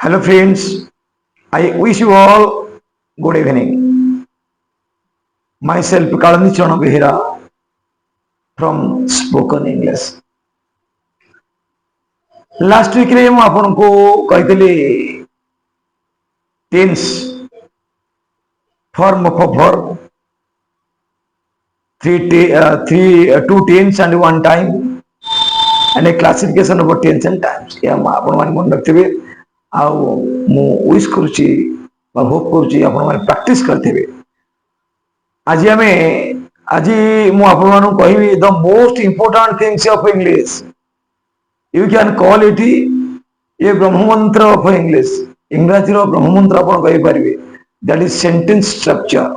Hello friends, I wish you all good evening. Myself Kalandy Chana Behera from Spoken English. Last week रे मैं आपन को कहते tense form of a verb two tense and one time and a classification of tense and times. या मैं आपन मान मन रखते हुए आओ मु wish करुची ବା hope करुची आपन मान practice करते हुए आज हमें आज मु आपन मान कहिबी the most important things of English. You can call it a ब्रह्ममंत्र of English. इंग्रजी रो ब्रह्ममंत्र आपण कहि परिबे. That is sentence structure.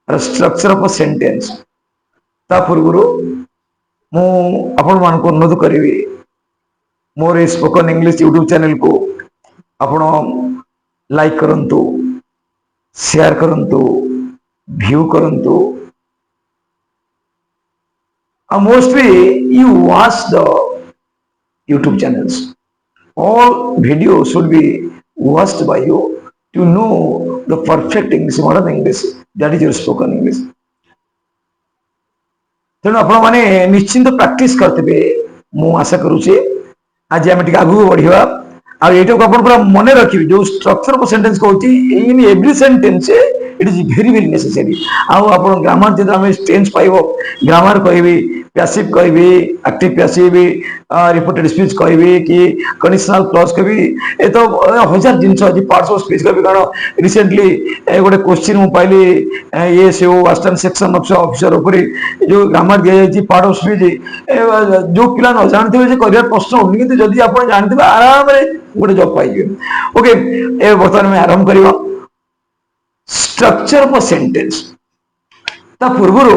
or structure of a sentence. ता पूर्वरु मु आपण मान को अनुरोध करिबी मोर स्पोकन इंग्लिश यूट्यूब चैनल को आपण लाइक करंतु, शेयर करंतु, व्यू करंतु. Mostly you watch the YouTube channels. All videos should be watched by you to know the perfect English, modern English. That is your spoken English. तेणु आपण माने निश्चिंत practice करते मु आशा करूचे आज आम टे आगू बढ़िया आ ये अपन पूरा मन रखिए जो स्ट्रक्चर ऑफ सेंटेंस कहूँ in every sentence it is very very necessary आप ग्रामर जो आम टेंस पाइब ग्रामर कहबी पैसिव कहबी एक्टिव पैसिव रिपोर्टेड स्पीच कहबी कि कंडीशनल क्लॉज कहबी ए तो हजार जिनस अच्छी पार्ट्स ऑफ स्पीच कहबी कारण रिसेंटली गोटे क्वेश्चन मु पाइली ये से असिस्टेंट सेक्शन ऑफिसर ऊपर जो ग्रामर दिया जाए पार्ट ऑफ स्पीच जो पिला न जानते करियर प्रश्न होनी कि जदि आप जानते आराम गोटे जॉब पाइबे. ओके ए बर्तमान में आरंभ करबा स्ट्रक्चर ऑफ सेंटेंस. ता पूर्वरु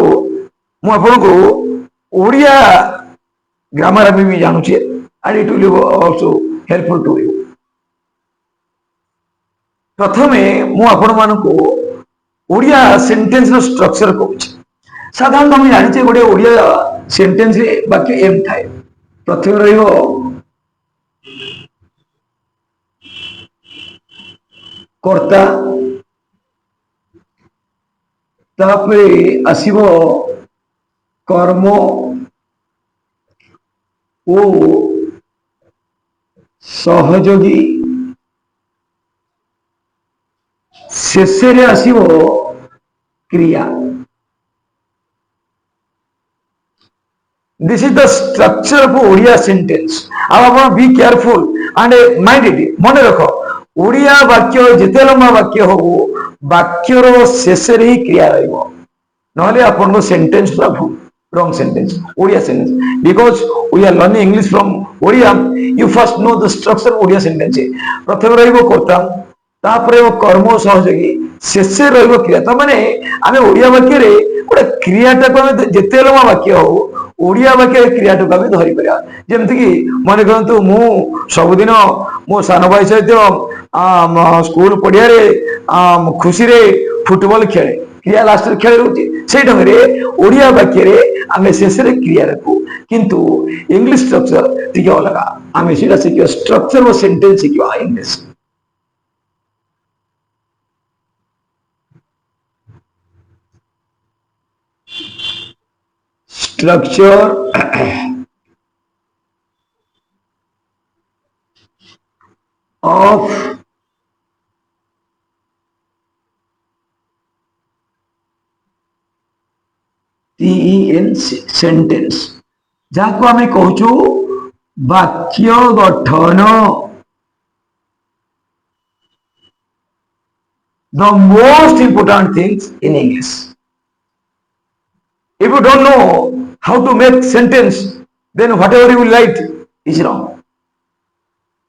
मु आपन को ओडिया ग्रामर अभी भी जानू छे and it will also helpful to you. प्रथमे मु आपन मान को ओडिया सेंटेंस रो स्ट्रक्चर कहूँ. साधारणतः हम जानिछे गोटे ओडिया सेंटेंस रे वाक्य एम थाए. प्रथमे रहिबो कर्ता, तापरे आसीबो कर्म ओ सहयोगी, शेषे आसीबो क्रिया. This is the structure of Odia sentence. आप be careful and mind it मन रख ओडिया वाक्य जिते लंबा वाक्य हो वाक्यर शेष ही क्रिया रहा आपन सेंटेंस पूरा भूल wrong sentence Odia sentence because we are learning English from Odia. You first know the structure Odia sentence. प्रथम कर्ता तापर कर्म सहयोगी शेष क्रिया. तो माने आम ओडिया वाक्य गोटे क्रियाटा को जिते लंबा वाक्य हो ओडिया वाक्य क्रियाटा को धरी पारा. जमती कि मन करतु मु सबुदिन मो सान भाई सहित स्कूल पड़िया खुशी रे फुटबॉल खेले क्रिया लास्ट खेल रोचे से ढंग से ओडिया वाक्य आम शेष क्रिया रखू किंतु इंग्लिश स्ट्रक्चर टी अलग आम से शिखा स्ट्रक्चर और सेंटेंस शिखा इंग्लिश. स्ट्रक्चर of सेंटेंस जहाँ को आम कहूँ वाक्य गठन. The most important things in English. If you don't know how to make sentence then whatever you will write is wrong.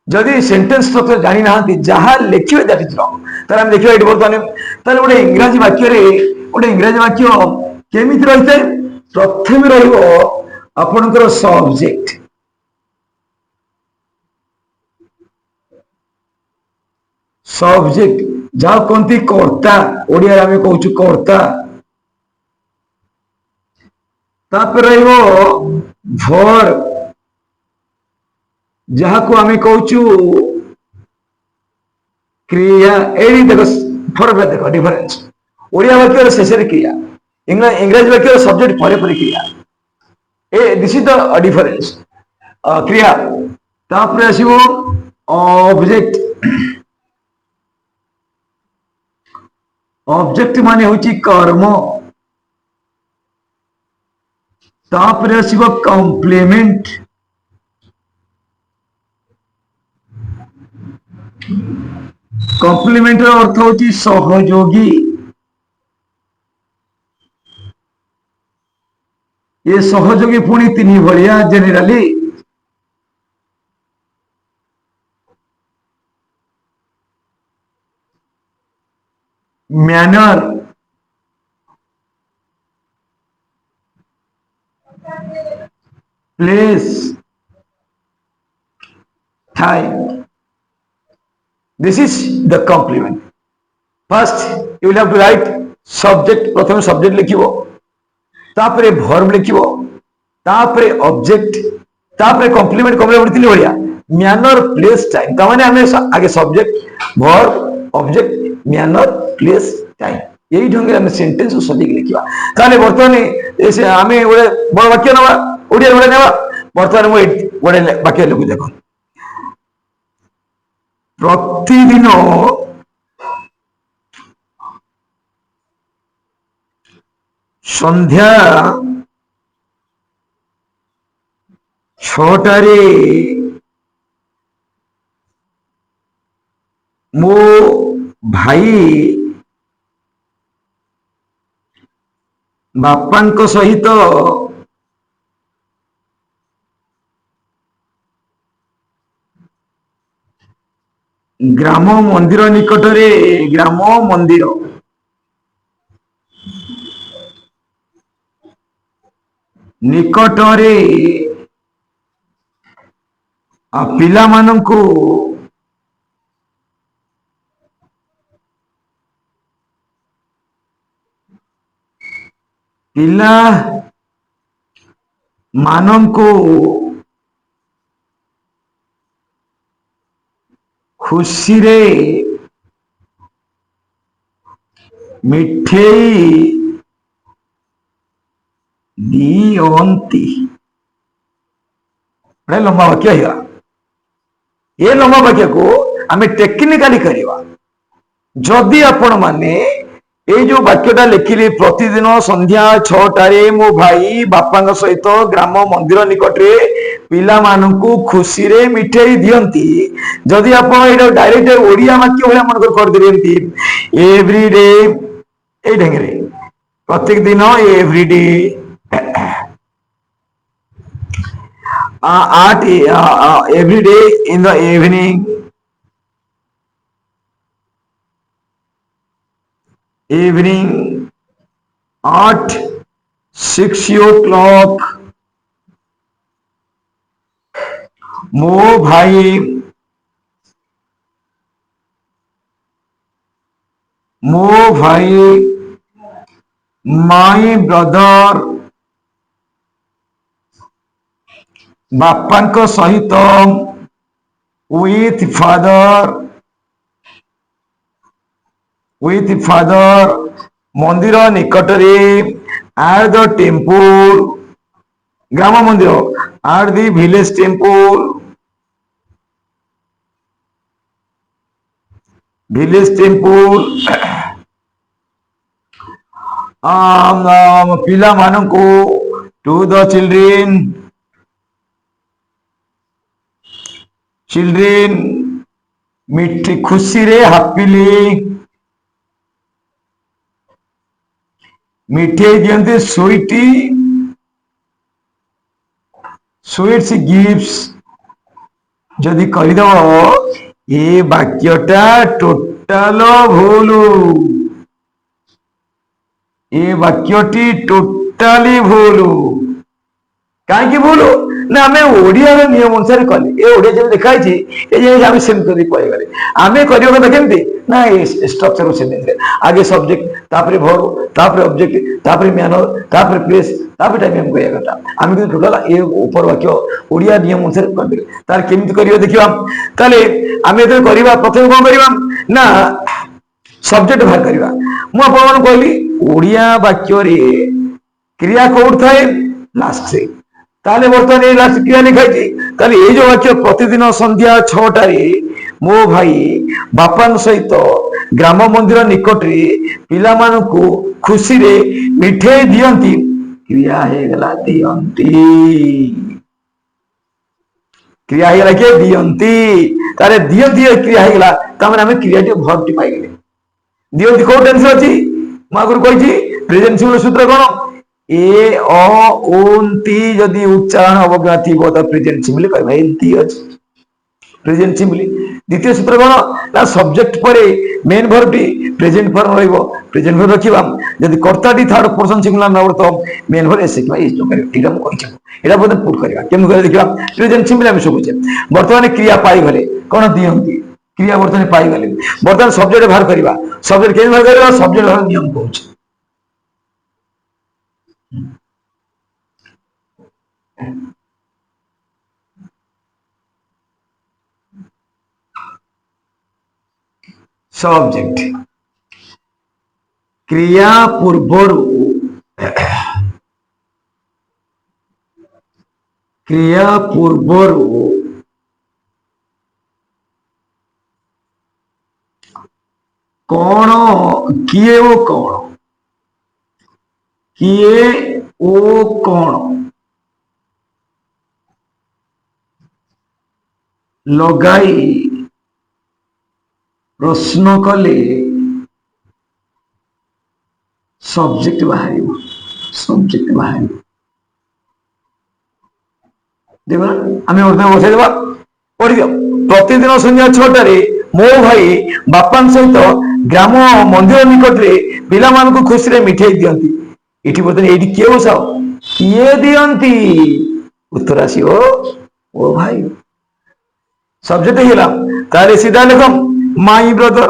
जदि सेंटेंस स्ट्रक्चर जानी ना जहाँ लिखे दैट इज रॉन्ग. तार हम देखिए ये बर्तमान गोटे इंग्राजी वाक्य गोटे इंग्राजी वाक्य केमिति रही है. प्रथम रपर सब्जेक्ट सब्जेक्ट जहाँ कहती कर्ता ओडिया आम कहूँ कर्ता. तापर भर जहाँ को आम कहूँ क्रिया एडी देखो फरक देखो डिफरेंस ओडिया वाक्य शेष क्रिया इंग्राजी वाक्य सब्जेक्ट पर क्रिया ए दिस इज द डिफरेंस क्रिया तापर आसीबो ऑब्जेक्ट ऑब्जेक्ट माने होची कर्म तापर आसीबो कॉम्प्लीमेंट कॉम्प्लीमेंट अर्थ होची सहयोगी ये सहयोगी पुणी तीन भाया generally manner place time this is the complement first you will have to write subject प्रथम सब्जेक्ट लिखिबो तापरे वर्ब लिखिबो तापरे ऑब्जेक्ट तापरे कॉम्प्लीमेंट कॉम्प्लीमेंट तीन भाया मैनर प्लेस टाइम तामाने हमें आगे subject verb object manner place time यही ढंग से सेंटेंस सजिक लिखा ताले बर्तमान ऐसे आमे गोटे बड़ वाक्य नवा ओडिया गोटे नेवा बर्तमान मु गोटे वाक्य लिखु देखो प्रतिदिन संध्या 6टारे मो भाई बापांक सहित ग्राम मंदिर निकटरे ग्राम मंदिर निकटरे पिला मानंकु पिला मानंकु खुशी रे मिठेई दियंती लंबा वाक्य है ये लंबा वाक्य को आम टेक्निकाली करवा जदि आपण माने ये जो वाक्यटा लिखिली प्रतिदिन संध्या 6टारे मो भाई बापा सहित ग्राम मंदिर निकटरे पिला मानकु खुशी रे मिठाई दियंती जदि आप डायरेक्ट ओडिया वाक्य भाया मन कर देती एवरीडे ए ढंगे प्रत्येक दिन everyday at every day in the evening at 6 o'clock मो भाई माय ब्रदर बापांक सहित with father मंदिर निकटरे at the temple ग्राम मंदिर at the village temple पिला मानंकु to the children मिठी खुशी रे हैप्पीली मिठाई दियंते स्वीट्स गिफ्ट्स जदि करदो ये वाक्यटा टोटाल भूल ये वाक्यटी टोटाली भूल कहीं भूल ना आम ओडिया नियम अनुसार कले ये ओडिया जब देखाई आम सेमती कहीगले आम करवा कथा केमती ना स्ट्रक्चर से आगे सब्जेक्ट तापर भर तापर ऑब्जेक्ट तापर मैनर तापर प्लेस तापर टाइम हम कहया कथा आम कि टोटाल ए ऊपर वाक्य ओडिया नियम अनुसार कर तार केमिति करियो देखिबा ताले आम ए करबा प्रथम कोन करबा ना सब्जेक्ट बाहर करबा मु आपन मन कहली ओडिया वाक्य रे क्रिया कोड थाए लास्ट से ताले वर्तमान ए लास्ट क्रिया लिखाई ताले ए जो वाक्य प्रतिदिन संध्या 6टा रे मो भाई बापा सहित ग्राम मंदिर निकट रे पिला मानकु खुशी रे मिठाई दियंती क्रिया हे गला दियंती क्रिया हे गला के दियंती तारे दियंती क्रिया हे गला तमने हमें क्रिया टी वर्ब टी पाई गेले दियंती को टेंस अछि मागुर कहि छी प्रेजेंट सिंपल सूत्र कोन ए अ उंती यदि उच्चारण अवज्ञा थिबो त प्रेजेंट सिंपल कहबा एंती अछि प्रेजेंट सिंपली द्वितीय सूत्र कोन ना सब्जेक्ट परे मेन वर्ब टी प्रेजेंट फॉर्म रहइबो प्रेजेंट वर्ब रखिबा यदि कर्ता टी थर्ड पर्सन सिंगुलर नंबर तो मेन वर्ब एसे किबा इज करियो एटा हम कहि छ एटा बदन पुट करबा केम करे देखिबा प्रेजेंट सिंपली हम सब छे वर्तमान क्रिया पाई गले कोन दियंती क्रिया वर्तमान पाई गले वर्तमान सब्जेक्ट बाहर करबा सब्जेक्ट के बाहर करबा सब्जेक्ट बाहर नियम कहू सब्जेक्ट क्रिया पूर्वर कौन किए ओ कौन लगाई प्रश्न कले सब्जेक्ट बाहर देखो आम बसाई देवा पढ़ी दियो प्रतिदिन संध्या 6टा मो भाई बापा सहित ग्राम मंदिर निकट रे पिला मानकु खुशी रे मिठाई दियंती एठी बर्तन एठी किए बसाओ किए दियंती उत्तर आसीओ ओ भाई सब्जेक्ट हिला तारे सीधा लिखम माई ब्रदर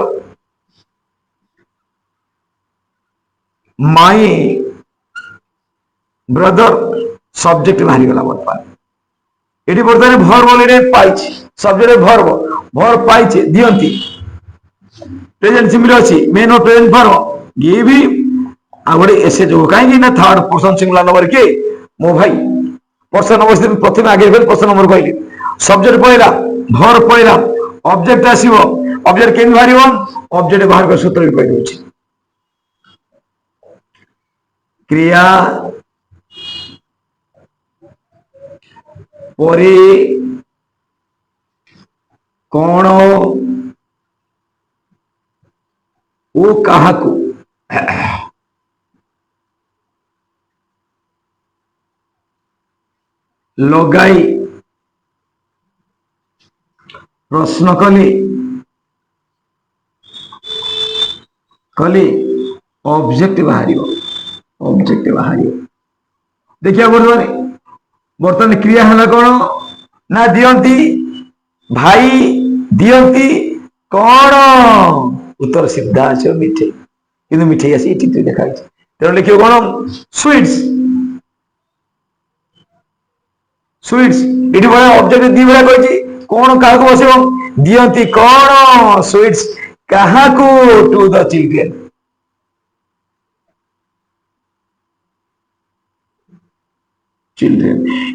सब्जेक्ट बाहरी गला बर्तमान एटी बर्तमान भर्ब ऑलरेडी पाइछि सब्जेक्ट भर्ब पाइछि दियंती प्रेजेंट सिंपल अछि मेन और प्रेजेंट भर्ब ये भी आगोडे एसे जो काहे ना थर्ड पर्सन सिंगुलर नंबर के मो भाई पर्सन नंबर प्रथम आगे गल पर्सन नंबर कहली सब्जेक्ट पळेला भर्ब पळेला ऑब्जेक्ट आसीबो ऑब्जेक्ट केन बाहरिबो ऑब्जेक्ट बाहर कर सूत्र कहि दोछि क्रिया परे कौन ओ काहाकू लगाई प्रश्न कले ऑब्जेक्ट बाहर देखिए बर्तमान क्रिया है कौन ना दियंती भाई दियंती कौन उत्तर सीधा अच्छे मिठाई कि मिठाई आसी देखा तेना लिखिए कौन स्वीट्स ये ऑब्जेक्ट दी भाया कही कौन क्या बस दियंती कौन स्वीट्स क्या टू द चिल्ड्रेन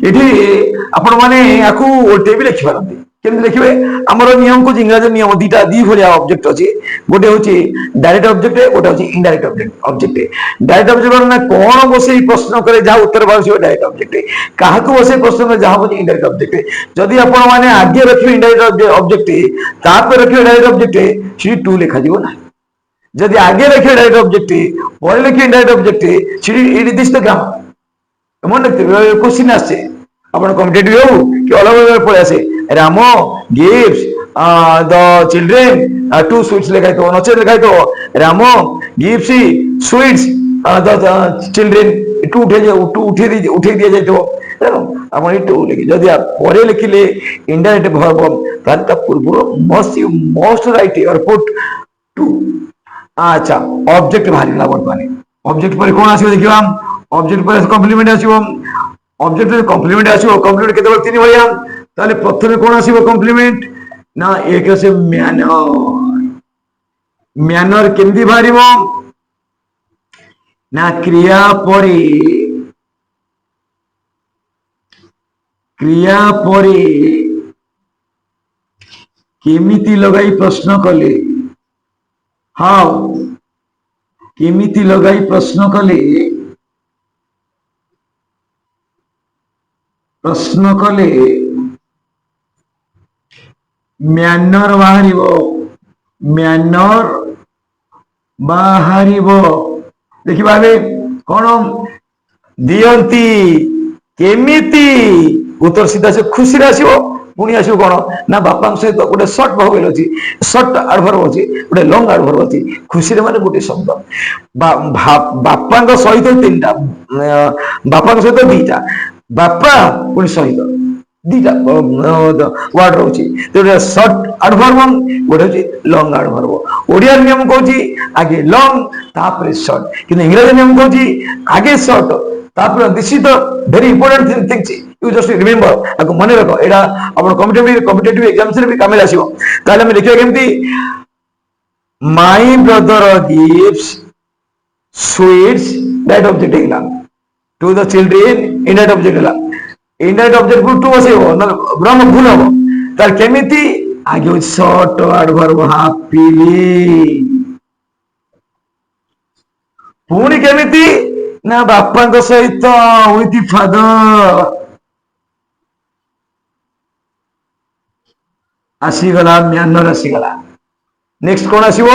ये आपण मैंने ओल्टे भी लिखि पारती केमती लिखे आमर नियम को इंग्राजी नियम दीटा दी भाया ऑब्जेक्ट अच्छे गोटे हूँ डायरेक्ट ऑब्जेक्ट गोटे हूँ इनडायरेक्ट ऑब्जेक्ट डायरेक्ट ऑब्जेक्ट ना कौन बसई प्रश्न करे जहाँ उत्तर बाहर डायरेक्ट ऑब्जेक्ट क्या बसई प्रश्न करे जहाँ बस इनडायरेक्ट ऑब्जेक्ट जदि आपण मैंने आगे रखिए इनडायरेक्ट ऑब्जेक्ट तापर रखिए डायरेक्ट ऑब्जेक्ट सी टू लिखा ना जदि आगे रखिए डायरेक्ट ऑब्जेक्ट पर लिखिए इनडायरेक्ट ऑब्जेक्ट सी निर्दिष्ट ग्राम मन रखते क्वेश्चन आसे अपन कॉम्पिटिटिव हो कि अलग अलग पड़े आसे Ram gives the children to sweets लिखाई तो नचे लिखाई तो Ram gives sweets the children to उठे दिया जाए तो अपन ये टू लिखी जदि आप परे लिखिले इनडायरेक्ट वर्ब तार पूर्व मस्ट राइट और पुट टू আচ্ছা অবজেক্ট বাহারিলা বর্তমানে অবজেক্ট পরে কোন আসবে দেখিবা অবজেক্ট পরে কমপ্লিমেন্ট আসিব অবজেক্ট কমপ্লিমেন্ট আসিব কমপ্লিমেন্ট কেতବେଳେ তিন ভଳିଆ তাহলে প্রথমে কোন আসিব কমপ্লিমেন্ট না এক আছে ম্যানর ম্যানর কেমতি বাহারিব না ক্রিয়া পরে কেমিতি লগাই প্রশ্ন কলে হাউ কেমিতি লগাই প্রশ্ন কলে ম্যানর বাহারিব ম্যানর বাহারিব ଦେଖିବା ଏବେ କଣ ଦିଅନ୍ତି କେମିତି ଉତ୍ତର ସିଧା ଆସିବ ଖୁସିରେ ଆସିବ ପୁଣି ଆସିବ କଣ ନା ବାପାଙ୍କ ସହିତ ଗୋଟେ ସର୍ଟ ଭାବେଲ ଅଛି ସର୍ଟ ଆଡଭର୍ବ ଅଛି ଗୋଟେ ଲଙ୍ଗ ଆଡଭର୍ବ ଅଛି ଖୁସିରେ ମାନେ ଗୋଟେ ଶବ୍ଦ ବାପାଙ୍କ ସହିତ ତିନିଟା ବାପାଙ୍କ ସହିତ ଦିଟା ବାପା ପୁଣି ସହିତ ଦିଟା ୱାର୍ଡ ରହୁଛି ଗୋଟେ ସର୍ଟ ଆଡଭର୍ବ ଗୋଟେ ହଉଛି ଲଙ୍ଗ ଆଡଭର୍ବ ଓଡିଆ ନିୟମ କହୁଛି ଆଗେ ଲଙ୍ଗ ତାପରେ ସର୍ଟ କିନ୍ତୁ ଇଂରାଜୀ ନିୟମ କହୁଛି ଆଗେ ସର୍ଟ ତାପରେ this is the very important things you just remember ଆକୁ ମନେ ରଖ ଏଇଟା ଆପଣ କମ୍ପିଟେଟିଭ ଏକ୍ସାମ୍ସରେ ବି କାମରେ ଆସିବ ତାହେଲେ ଆମେ ଦେଖିବା କେମିତି my brother gives sweets that object ହେଇଗଲା to the children indirect object ହେଲା ইনডাইরেক্ট অবজেক্ট টু বসেব না ব্রহ্ম ভুল হব তার কেমিতি আগে হচ্ছে শর্ট আডভার্ব হ্যাপিলি পুনি কেমিতি না বাপাଙ୍କ সহিত উইথ ফাদর আসিগলা ম্যানর আসিগলা নেক্সট কোন আসিব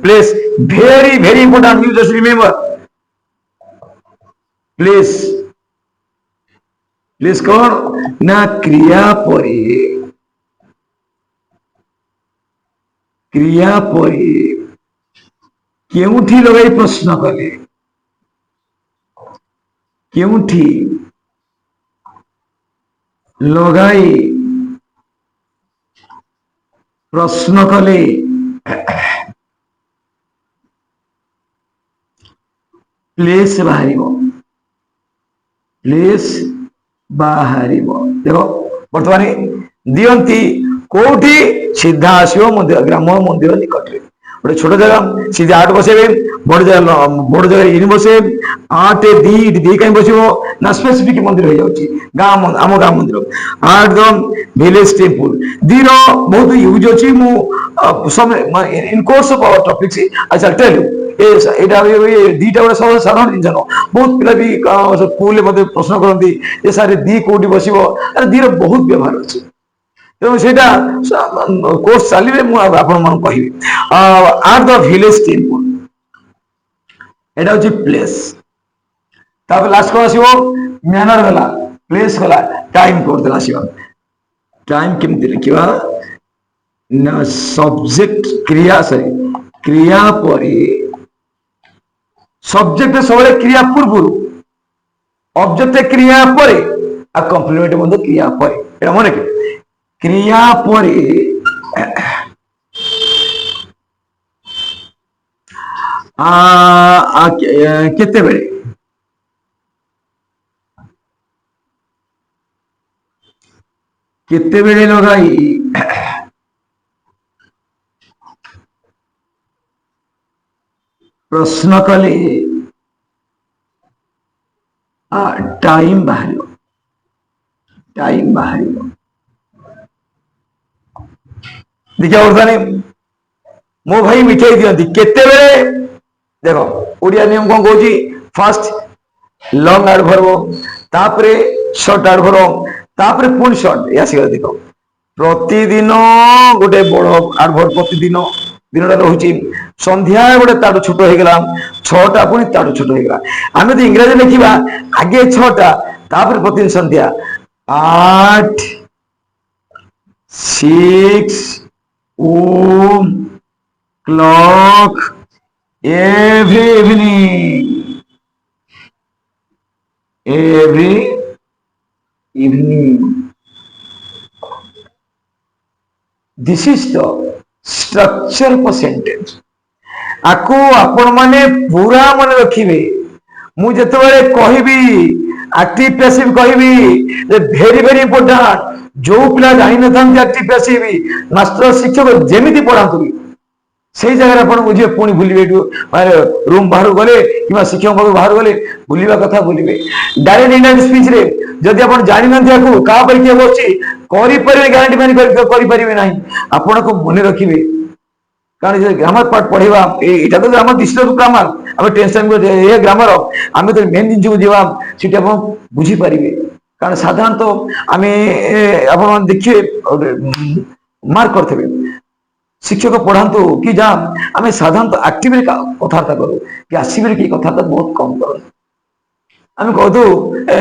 place very very important you just remember place place কোন না ক্রিয়া পরে কেউঠি লগাই প্রশ্ন কলে কেউঠি লগাই প্রশ্ন কলে প্লেস বাহারিব প্লেস ବାହାରିବ ଦେଖ ବର୍ତ୍ତମାନ ଦିଅନ୍ତି କୋଉଠି ସିଧା ଆସିବ ମନ୍ଦିର ଗ୍ରାମ ମନ୍ଦିର ନିକଟରେ ଗୋଟେ ଛୋଟ ଜାଗା ସିଧା ଆଠ ବସେଇବେ ବଡ ଜାଗାରେ ଇନ ବସେଇବେ ଆଠ ଦି କାହିଁ ବସିବ ନା ସ୍ପେସିଫିକ ମନ୍ଦିର ହେଇଯାଉଛି ଆମ ଗାଁ ମନ୍ଦିର ଆଠ ଦ ଭିଲେଜ ଟେମ୍ପୁଲ ଦିର ବହୁତ ୟୁଜ ଅଛି ମୁଁ in course of our topics I shall tell you ଏଇଟା ଦିଟା ଗୋଟେ ସାଧାରଣ ଜିନିଷ ନୁହଁ ବହୁତ ପିଲା ବି ସ୍କୁଲରେ ମଧ୍ୟ ପ୍ରଶ୍ନ କରନ୍ତି ଯେ ସାର୍ ଦି କୋଉଠି ବସିବ ଦିର ବହୁତ ବ୍ୟବହାର ଅଛି ତେଣୁ ସେଇଟା କୋର୍ସ ଚାଲିବେ ମୁଁ ଆପଣମାନଙ୍କୁ କହିବି ଆଟ୍ ଦ ଭିଲେଜ ଟେମ୍ପଲ ଏଇଟା ହଉଛି ପ୍ଲେସ୍ ତାପରେ ଲାଷ୍ଟ କଣ ଆସିବ ମ୍ୟାନର ଗଲା ପ୍ଲେସ୍ ଗଲା ଟାଇମ କରିଦେଲା ଆସିବ ଟାଇମ କେମିତି ଲେଖିବା ନା ସବଜେକ୍ଟ କ୍ରିୟା ପରେ ସବଜେକ୍ଟ ସବୁବେଳେ କ୍ରିୟା ପୂର୍ବରୁ অবজেক্ট ক্রিয়া পরে আর কমপ্লিমেন্ট মধ্যে ক্রিয়া পরে এটা মনে কি ক্রিয়া পরে কেতেবেলে କେତେବେଳେ ଲଗାଇ ପ୍ରଶ୍ନ କଲେ टाइम बाहर देखिए बर्तमान मो भाई मिठाई दिखती केते देख ओडिया नियम कौन कौन फास्ट लंग एडवर्ब तापरे शॉर्ट एडवर्ब तापरे पुणी शॉर्ट आसीगला देख प्रतिदिन गोटे बड़ एडवर्ब प्रतिदिन दिनटा रोचे संध्या गोटे ताठू छोट हो गला छटा पुणी ताठू छोट हो गला आम तो इंग्राजी लिखा आगे छटा तापर प्रतिदिन संध्या 8 6 o'clock every evening this is the structure for sentence আকু আপন মানে পুরা মনে রଖିবে মু যেতବେଳେ କହିବି ଆକ୍ଟିଭ ପ୍ୟାସିଭ କହିବି ଭେରି ଭେରି ଇମ୍ପୋର୍ଟାଣ୍ଟ ଯୋଉ ପିଲା ଜାଣିନଥାନ୍ତି ଆକ୍ଟିଭ ପ୍ୟାସିଭ ମାଷ୍ଟର ଶିକ୍ଷକ ଯେମିତି ପଢାନ୍ତୁ ସେଇ ଜାଗାରେ ଆପଣ ବୁଝିବେ ପୁଣି ଭୁଲିବେ ଏଠୁ ରୁମ୍ ବାହାରକୁ ଗଲେ କିମ୍ବା ଶିକ୍ଷକ ପାଖକୁ ବାହାରକୁ ଗଲେ ଭୁଲିବା କଥା ଭୁଲିବେ ଡାଇରେକ୍ଟ ଇନଡାଇରେକ୍ଟ ସ୍ପିଚରେ ଯଦି ଆପଣ ଜାଣିନାହାନ୍ତି ଆକୁ କାହା ପାଇଁ କିଏ ବସିଛି କରିପାରିବେ ଗ୍ୟାରେଣ୍ଟି ମାନେ କରିପାରିବେ ନାହିଁ ଆପଣଙ୍କୁ ମନେ ରଖିବେ कारण ग्रामर पार्ट पढ़ेगा एटा तो ग्रामर डिस्टर्ब ग्रामर आम टेंशन ये ग्रामर आम तो मेन जिन को जीवा सीट आप बुझी पारे कारण साधारणतः आम आप देखिए मार्क करते शिक्षक पढ़ातु कि जा आम साधारणतः आक्टिव कथबार्ता करूँ कि आसवे कि कथबार्ता बहुत कम करूँ आम कहतु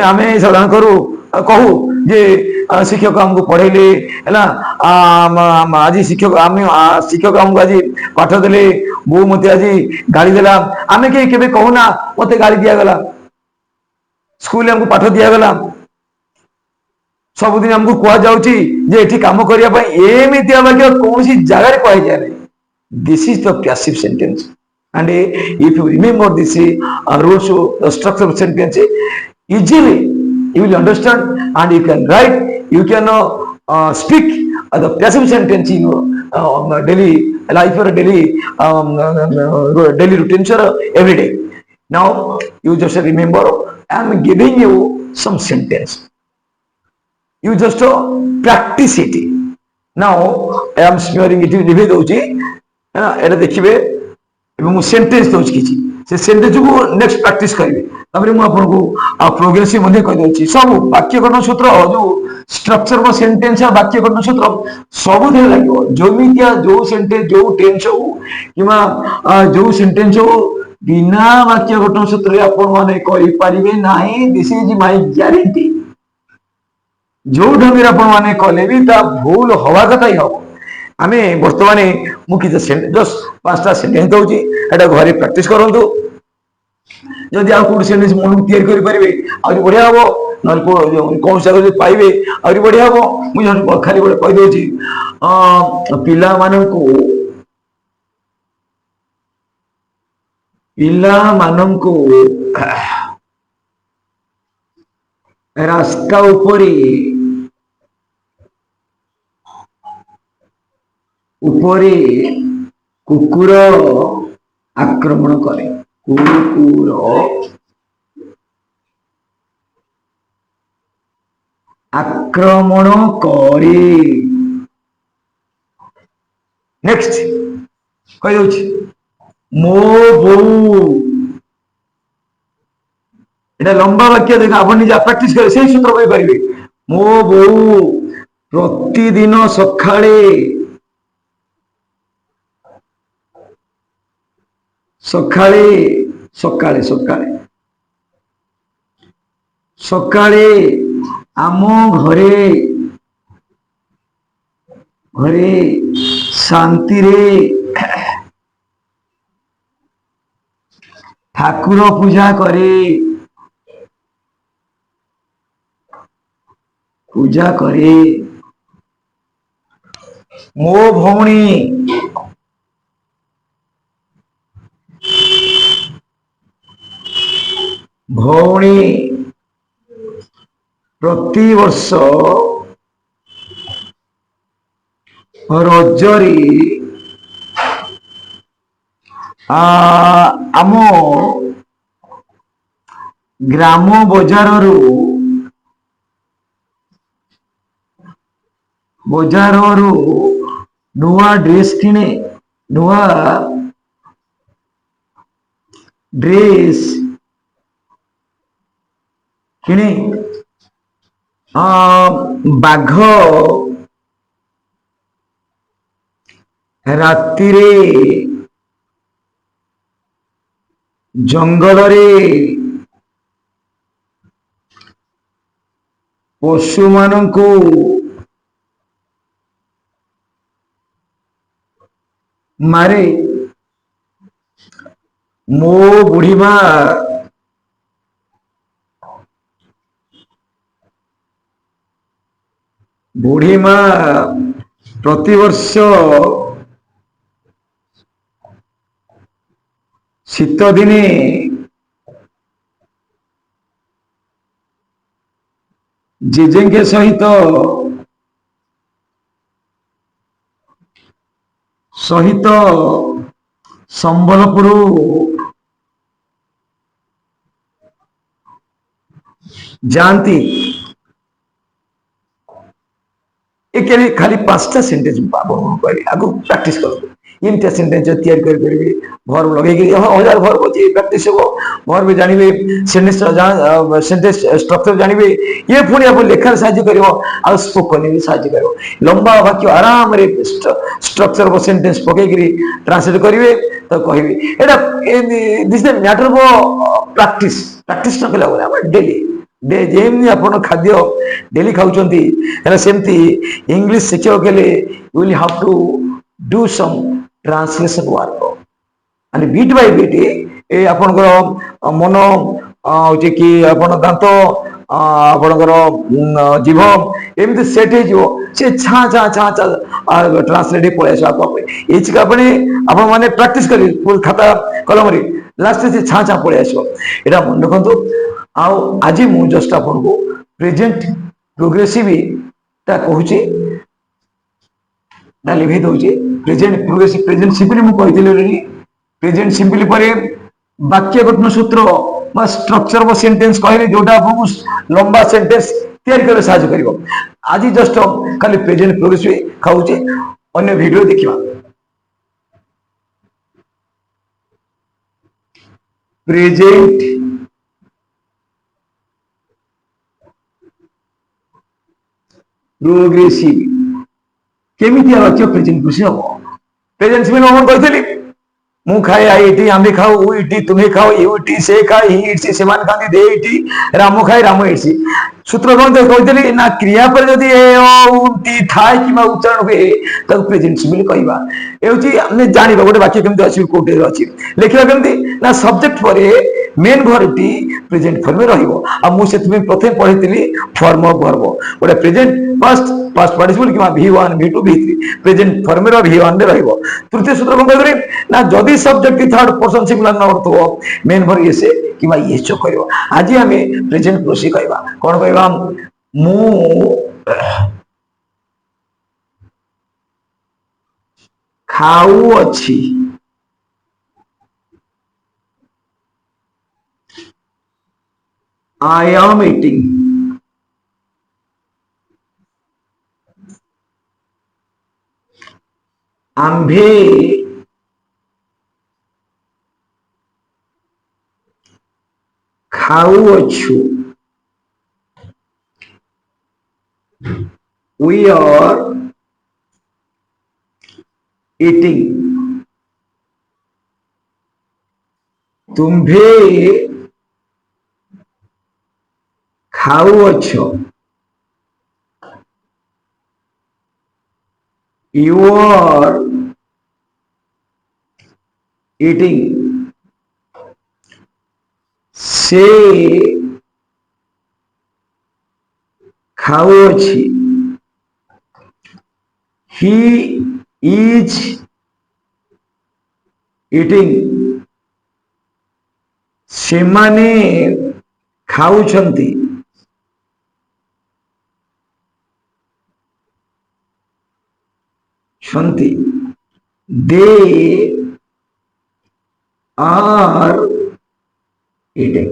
आम साधारण करूँ कहू जे शिक्षक हमको पढ़ेले आज शिक्षक आम शिक्षक हमको आज पाठ देले बो मत आज गाड़ी देला आम के कहूना मत गाड़ी दिगला स्कूल हमको पाठ दिगला सबुदिन हमको कहुच्छी कम करने कौन जगार कह जाए this is the passive sentence and if you remember this rules the structure of sentence easily you will understand and you can write you can speak the passive sentence in your daily life or daily routine every day. Now you just remember I am giving you some sentence you just practice it. Now I am smearing it लिखे दूची एटा देखिए sentence दूसरी किसी से sentence को next practice करेंगे तापर मु आपको प्रोग्रेसिव मध्ये कहि दउची सब वाक्य गठन सूत्र जो स्ट्रक्चर को सेंटेंस या वाक्य गठन सूत्र सब थे लागो जोमितिया जो सेंटेंस जो टेंस हो किमा जो सेंटेंस हो बिना वाक्य गठन सूत्र आपण माने कहि परिबे नाही दिस इज माय ग्यारंटी जो ढंग आपण माने कले भी ता भूल हवा कथा ही हो आम बर्तमान मुझे जस्ट 5टा सेंटेंस दूसरी एटा घरे प्रैक्टिस करंतु जदि आउ कोड सेंटेंस मन को तैयार करि परिबे आ बढ़िया हबो न कौन सा पाइबे आ बढ़िया हबो मुझे खाली गोटे कहि दउची पिला माननको रास्ता उपरे कुकुर आक्रमण करे कुकुर आक्रमण करे नेक्स्ट कहि दउची मो बोऊ एटा लंबा वाक्य देखा आप निजा प्रैक्टिस करे से सूत्र कहि परिबे मो बोऊ प्रतिदिन सखाळे सकाळे सकाळे सकाळे सकाळे आम घरे घरे शांति रे ठाकुर पूजा करे मो भौणी भौणी प्रति वर्ष रजरी आम ग्राम बजारु नुआ ड्रेस किणे नुआ ड्रेस किणे बाघ राति रे जंगल रे पशु मानंकु मारे मो बुढ़ीमा प्रतिवर्ष শীত দিনে ଜେଜେଙ୍କ ସହିତ ସମ୍ବଲପୁର ଯାଆନ୍ତି। ଖାଲି 5ଟା ସେଣ୍ଟେନ୍ସ ଆପଣଙ୍କୁ କହିବି, ଆଗକୁ ପ୍ରାକ୍ଟିସ କରନ୍ତୁ। ଏମିତିଆ ସେଣ୍ଟେନ୍ସ ତିଆରି କରିପାରିବେ, ଭର୍ବ ଲଗେଇକି ହଜାର ଭର୍ବ ଅଛି, ପ୍ରାକ୍ଟିସ ହବ। ଭର୍ବ ଜାଣିବେ, ସେଣ୍ଟେନ୍ସ ଷ୍ଟ୍ରକ୍ଚର ଜାଣିବେ, ଇଏ ପୁଣି ଆପଣ ଲେଖାରେ ସାହାଯ୍ୟ କରିବ, ଆଉ ସ୍ପୋକନ ବି ସାହାଯ୍ୟ କରିବ। ଲମ୍ବା ବାକ୍ୟ ଆରାମରେ ଷ୍ଟ୍ରକ୍ଚର ସେଣ୍ଟେନ୍ସ ପକେଇକିରି ଟ୍ରାନ୍ସଲେଟ କରିବେ, ତ କହିବେ। ଏଇଟା this the matter of practice. Practice ନ କଲା ପରେ ଆମର ଡେଲି ଯେମିତି ଆପଣ ଖାଦ୍ୟ ଡେଲି ଖାଉଛନ୍ତି, ହେଲେ ସେମିତି ଇଂଲିଶ ଶିଖିବାକୁ ହେଲେ you will have to do some translation work. ମାନେ ବିଟ୍ ବାଇ ବିଟ୍ ଏ ଆପଣଙ୍କର ମନ ହଉଛି କି ଆପଣ ଦାନ୍ତ ଆପଣଙ୍କର ଜିଭ ଏମିତି ସେଟ୍ ହେଇଯିବ, ସେ ଛାଁ ଛାଁ ଛାଁ ଛାଁ ଟ୍ରାନ୍ସଲେଟ ପଳେଇ ଆସିବ ଆପଣ ଆପଣ ମାନେ ପ୍ରାକ୍ଟିସ କରିବେ ଖାତା କଲମରେ, ଲାଷ୍ଟରେ ସେ ଛାଁ ଛାଁ ପଳେଇ ଆସିବ। ଏଇଟା ମନେ ରଖନ୍ତୁ। ଆଉ ଆଜି ମୁଁ ଜଷ୍ଟ ଆପଣଙ୍କୁ ପ୍ରେଜେଣ୍ଟ ପ୍ରୋଗ୍ରେସିଭ ଟା କହୁଛି, ଲିଭେଇ ଦଉଛି। ପ୍ରେଜେଣ୍ଟ ପ୍ରୋଗ୍ରେସିଭ ପ୍ରେଜେଣ୍ଟ ସିମ୍ପଲି ମୁଁ କହିଥିଲି ଅଲରେଡି। ପ୍ରେଜେଣ୍ଟ ସିମ୍ପଲି ପରେ ବାକ୍ୟ ଗଠନ ସୂତ୍ର বা ଷ୍ଟ୍ରକ୍ଚର ବା ସେଣ୍ଟେନ୍ସ କହିଲେ ଯୋଉଟା ଆପଣଙ୍କୁ ଲମ୍ବା ସେଣ୍ଟେନ୍ସ ତିଆରି କରିବାରେ ସାହାଯ୍ୟ କରିବ। ଆଜି ଜଷ୍ଟ ଖାଲି ପ୍ରେଜେଣ୍ଟ ପ୍ରୋଗ୍ରେସିଭ ଖାଉଛି, ଅନ୍ୟ ଭିଡିଓ ଦେଖିବା। ପ୍ରେଜେଣ୍ଟ ପ୍ରୋଗ୍ରେସିଭ କେମିତି ବାକ୍ୟ ପ୍ରେଜେଣ୍ଟ ପ୍ରୋଗ୍ରେସିଭ ହବ? ପ୍ରେଜେଣ୍ଟ ସିମ୍ପଲ ମୁଁ କହିଥିଲି, ମୁଁ ଖାଏ ଆଇ ଇଟି, ଆମେ ଖାଉ ଉ ଇଟି, ତୁମେ ଖାଅ ୟୁ ଇଟି, ସେ ଖାଏ ହି ଇଟ୍ସ, ସେମାନେ ଖାଆନ୍ତି ଦେ ଇଟି, ରାମ ଖାଏ ରାମ ଇଟ୍ସ। ସୂତ୍ର କଣ କହିଥିଲି ନା, କ୍ରିୟା ପରେ ଯଦି ଏ ଅ ଉ ଟି ଥାଏ କିମ୍ବା ଉଚ୍ଚାରଣ ହୁଏ ତାକୁ ପ୍ରେଜେଣ୍ଟ ସିମ୍ପଲ କହିବା। ଏ ହଉଛି ଆମେ ଜାଣିବା ଗୋଟେ ବାକ୍ୟ କେମିତି ଅଛି, କୋଉଠି ଅଛି। ଲେଖିବା କେମିତି ନା, ସବଜେକ୍ଟ ପରେ ମେନ୍ ଭର୍ବଟି ପ୍ରେଜେଣ୍ଟ ଫର୍ମରେ ରହିବ। ଆଉ ମୁଁ ସେଥିପାଇଁ ପ୍ରଥମେ ପଢିଥିଲି ଫର୍ମ ଅଫ ଭର୍ବ। ଗୋଟେ ପ୍ରେଜେଣ୍ଟ ପାଷ୍ଟ ପାର୍ଟିସିପଲ କିମ୍ବା V1 V2 V3 ପ୍ରେଜେଣ୍ଟ ଫର୍ମରେ V1 ରେ ରହିବ। ତୃତୀୟ ସୂତ୍ର କଣ କହିବି ନା, ଯଦି subject third person singular number ଥିବ ମେନ୍ ଭର୍ବ ଇଏସ୍ କିମ୍ବା ଇଏସ୍ ଯୋଗ କରିବ। ଆଜି ଆମେ ପ୍ରେଜେଣ୍ଟ ପ୍ରୋଗ୍ରେସିଭ କହିବା। କଣ କହିବା? ମୁଁ ଖାଉଅଛି। I am eating. ଆମ୍ଭେ ଖାଉଅଛୁ। We are eating. ତୁମ୍ଭେ ଖାଉଅଛ। You are eating. ସେ ଖାଉଅଛି। He is eating. ସେମାନେ ଖାଉଛନ୍ତି। They are eating.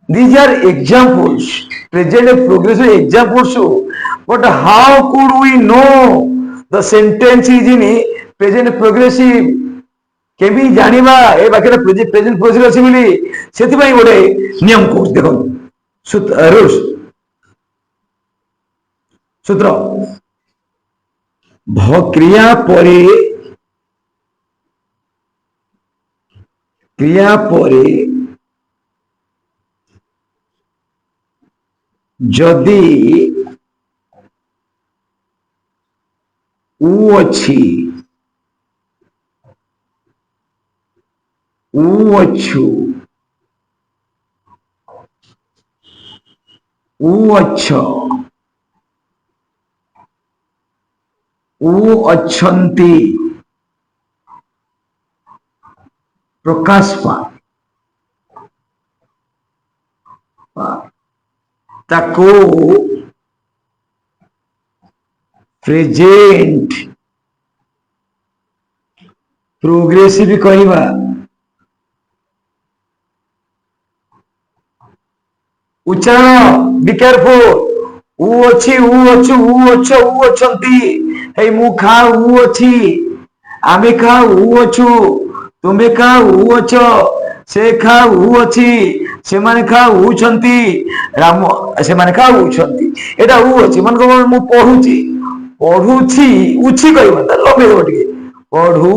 These are examples, present progressive examples. But how could we know the sentence is in present progressive? କେମିତି ଜାଣିବା ଏ ବାକ୍ୟଟା present progressive ଅଛି ବୋଲି? ସେଥିପାଇଁ ଗୋଟେ ନିୟମ କହୁଛି, ଦେଖନ୍ତୁ ରୁଲ୍ସ ସୂତ୍ର। କ୍ରିୟା ପରେ ଯଦି ଉ ଅଛି, ଉ ଅଛୁ, ଉ ଅଛ, ଉ ଅଛନ୍ତି, प्रकाश ताको प्रेजेंट प्रोग्रेसिव कहवा उच्चारण बी केयरफुल ऊ अच्छी ऊ अच्छु ऊ अच्छ ऊ अच्छंती हे मु खा ऊ अच्छी आमे खा ऊ अच्छु तुम्हें खा ऊ अच्छ से खा ऊ अच्छी से माने खा ऊ छंती राम से माने खा ऊ छंती एटा ऊ अच्छी मन को मु पढुची पढुची उची कहबो त लबे गोटे पढु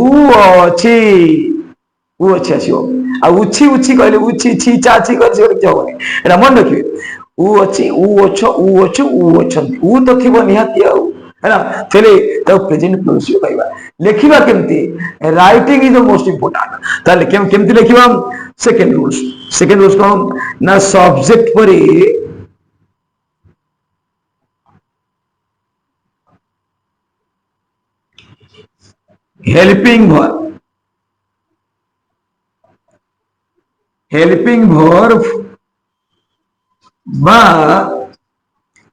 अछि ऊ अच्छी आसीओ आ उची उची कहले उची छी चाची कहले से किछ होबनी एटा मन रखिबे ऊ अच्छी ऊ अच्छ ऊ अच्छु ऊ अच्छंती ऊ तो थिबो निहाती आउ हैना तेले तो प्रेजेंट प्रोग्रेसिव कहबा लिखिबा केमती writing is the most important ताले केमती लिखिबा सेकंड रूल्स कौन ना सब्जेक्ट परे हेल्पिंग वर्ब बा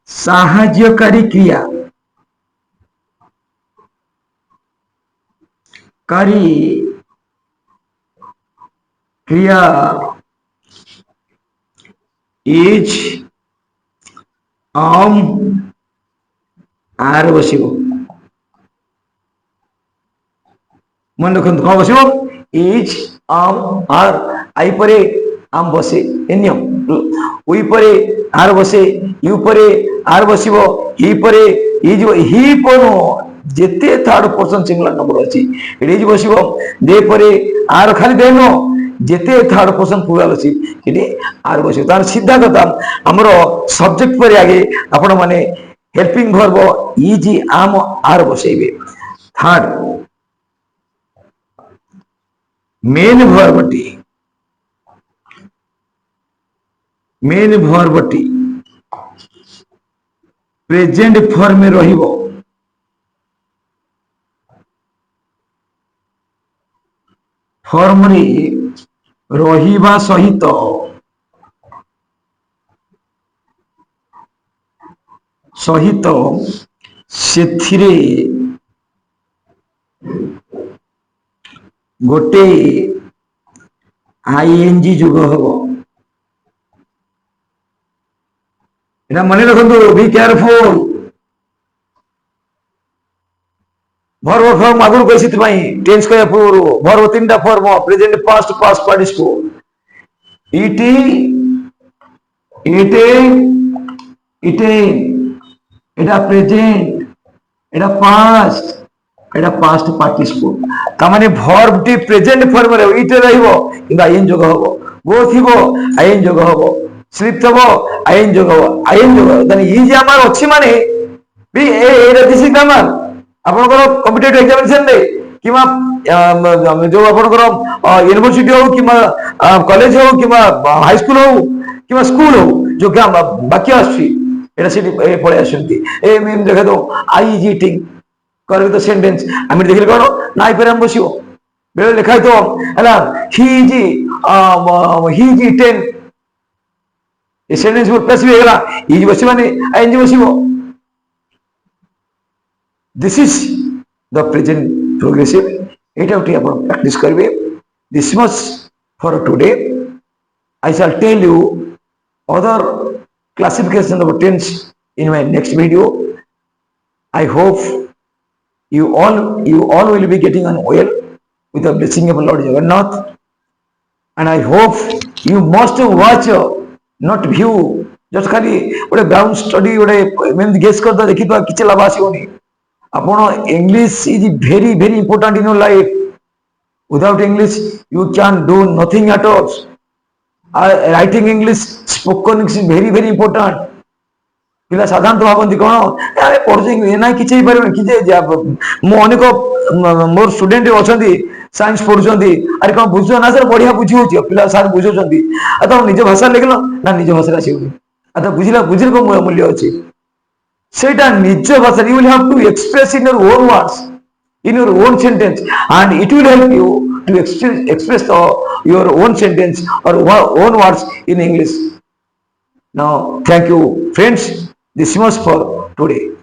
साहाय्यकारी क्रिया इज आर बसिबो मन रखु कौन बसिबो इज आर आई परे आम बसे नियम उई परे आर बसे यू परे आर बसिबो ही परे इज ही कोनो जेते थर्ड पर्सन सिंगुलर नंबर अछि इज बसिबो दे परे आर खाली देनो जेते थर्ड पर्सन प्लुराल अछि इडी आर बसिबो तार सीधा कथा हमरो सब्जेक्ट पर आगे आपण माने helping verb is am are बसेबे थर्ड मेन वर्बटी प्रेजेंट फॉर्म में रहिबो फॉर्म रे रहिबा सहित सेथिरे गोटे आईएनजी जुग हबो एटा मन रखु बी केयरफुल वर्ब फॉर्म आगु कहि सित पई टेंस कया पूर्व वर्ब तीनटा form present past past participle इटे एटा प्रेजेंट एटा पास्ट पार्टिसिपल ता माने वर्ब टी प्रेजेंट फॉर्म रे इटे रहइबो किंबा आईएन जोग हबो गो थिबो आईएन जोग हबो स्लिप थबो आईएन जोग हबो तने ई जे हमर अछि माने B A this is number आपनकर कॉम्पिटिटिव एग्जामिनेशन रे किमा जो आपनकर यूनिवर्सिटी हो किमा कॉलेज हो किमा हाई स्कूल हो किमा स्कूल हो जो क्या वाक्य आछि एटा से पळे आसंती ए मेम देखा दो आई इज ईटिंग करबे तो सेंटेंस आमी देखिल कोन नाइ पर हम बसियो बेले लिखाय तो हला he is eaten a sentence वो प्लस भी गला इज बसि माने आईएनजी बसिबो this is the present progressive एटा उठी आपण प्रैक्टिस करबे this much for today I shall tell you other classification of tense in my next video. I hope you all will be getting on well with the blessing of Lord Jagannath, and I hope you must watch, not view, just खाली ଗୋଟେ ground study ଗୋଟେ ଏମିତି guess करदा देखिबा କିଛି ଲାଭ ଆସିବନି ଆପଣ English is very very important in your life. Without English you can do nothing at all. Writing English, spoken English is very very important. पिला साधारण भावती कौन अरे पढ़े ना कि मु अनेक मोर स्टूडेंट अच्छा साइंस पढ़ुंट अरे कौन बुझ ना सर बढ़िया बुझी पिला सार बुझाऊँ तुम निज भाषा लिखल ना निज भाषा आसनी बुझला बुझे कौन मूल्य अच्छे से निज भाषा you will have to express in your own words in your own sentence and it will help you to express your own sentence or own words in English. Now, thank you, friends. This was for today.